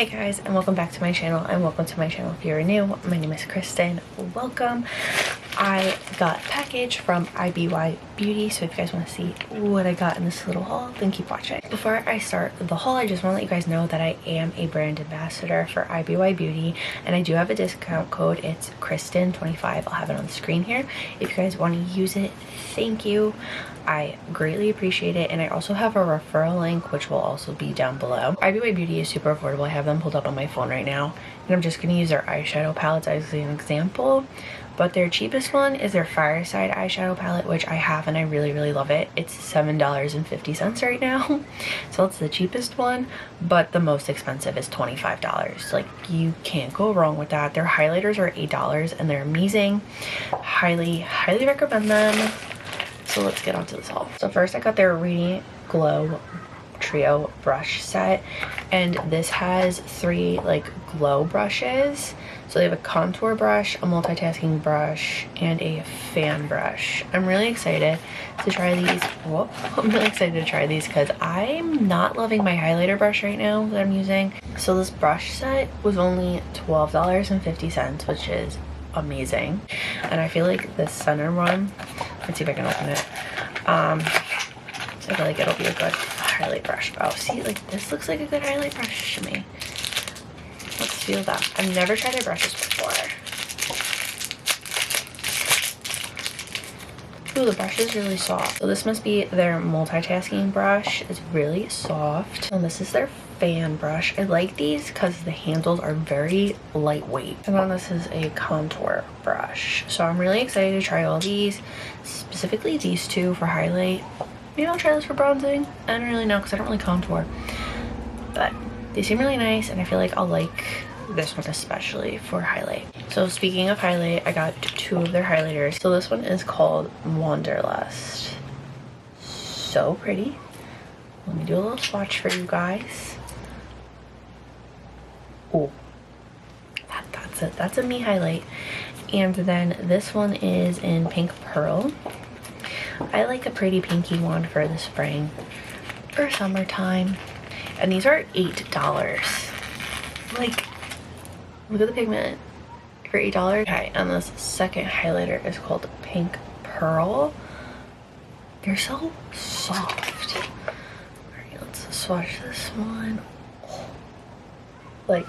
Hey guys, and welcome back to my channel, and welcome to my channel if you're new. My name is Kristen. Welcome. I got a package from IBY Beauty, so if you guys want to see what I got in this little haul, then keep watching. Before I start the haul, I just want to let you guys know that I am a brand ambassador for IBY Beauty, and I do have a discount code. It's Kristen25. I'll have it on the screen here. If you guys want to use it, thank you. I greatly appreciate it, and I also have a referral link which will also be down below. IBY Beauty is super affordable. I have them pulled up on my phone right now, and I'm just going to use their eyeshadow palettes as an example. But their cheapest one is their Fireside eyeshadow palette, which I have and I really love it. It's $7.50 right now, so it's the cheapest one, but the most expensive is $25. Like, you can't go wrong with that. Their highlighters are $8 and they're amazing. Highly recommend them. So let's get on to this haul. So first I got their Radiant Glow Trio brush set, and this has 3 like glow brushes. So they have a contour brush, a multitasking brush, and a fan brush. I'm really excited to try these. Whoa, I'm really excited to try these because I'm not loving my highlighter brush right now that I'm using. So this brush set was only $12.50, which is amazing. And I feel like the center one, let's see if I can open it. I feel like it'll be a good highlight brush. Oh, see, like this looks like a good highlight brush to me. Let's feel that. I've never tried their brushes before. Ooh, the brush is really soft. So this must be their multitasking brush. It's really soft. And this is their fan brush. I like these because the handles are very lightweight. And then this is a contour brush. So I'm really excited to try all these, specifically these two for highlight. Maybe I'll try this for bronzing. I don't really know because I don't really contour. But they seem really nice, and I feel like I'll like this one especially for highlight. So speaking of highlight, I got 2 of their highlighters. So this one is called Wanderlust. So pretty. Let me do a little swatch for you guys. Oh, that's it. That's a me highlight. And then this one is in Pink Pearl. I like a pretty pinky one for the spring or summertime. And these are $8. Like, look at the pigment for $8. Okay, and this second highlighter is called Pink Pearl. They're so soft. Alright, let's swatch this one. Oh, like,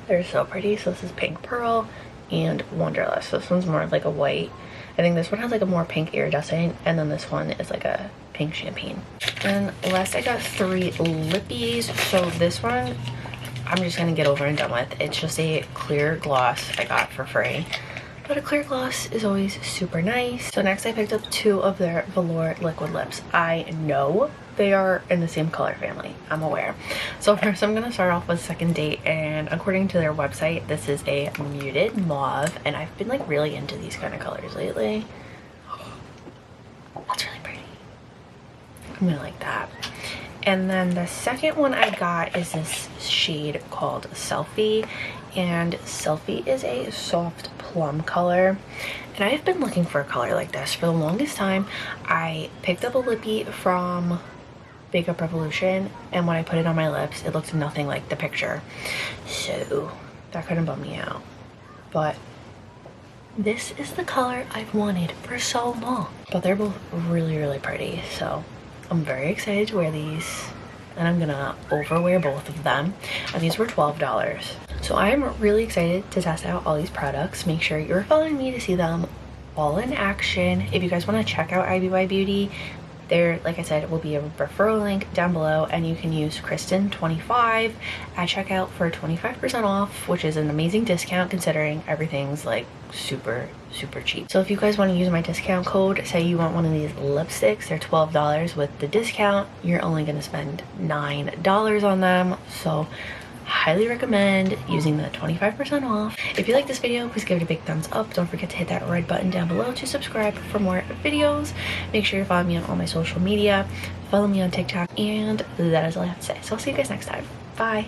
they're so pretty. So this is Pink Pearl and Wanderlust. So this one's more like a white. I think this one has like a more pink iridescent, and then this one is like a pink champagne. And last I got 3 lippies. So this one I'm just gonna get over and done with. It's just a clear gloss I got for free, but a clear gloss is always super nice. So next I picked up 2 of their velour liquid lips. I know they are in the same color family, I'm aware. So first I'm gonna start off with Second Date, and according to their website this is a muted mauve, and I've been like really into these kind of colors lately. That's really pretty. I'm gonna like that. And then the second one I got is this shade called Selfie, and Selfie is a soft plum color, and I have been looking for a color like this for the longest time. I picked up a lippy from Makeup Revolution, and when I put it on my lips it looked nothing like the picture, so that couldn't bum me out. But this is the color I've wanted for so long. But they're both really pretty, so I'm very excited to wear these, and I'm gonna overwear both of them. And these were $12. So I'm really excited to test out all these products. Make sure you're following me to see them all in action. If you guys want to check out IBY Beauty, there, like I said, will be a referral link down below, and you can use Kristen25 at checkout for 25% off, which is an amazing discount considering everything's like super cheap. So if you guys want to use my discount code, say you want one of these lipsticks, they're $12 with the discount. You're only going to spend $9 on them. So highly recommend using the 25% off. If you like this video, please give it a big thumbs up. Don't forget to hit that red button down below to subscribe for more videos. Make sure you follow me on all my social media. Follow me on TikTok, and that is all I have to say. So I'll see you guys next time. Bye.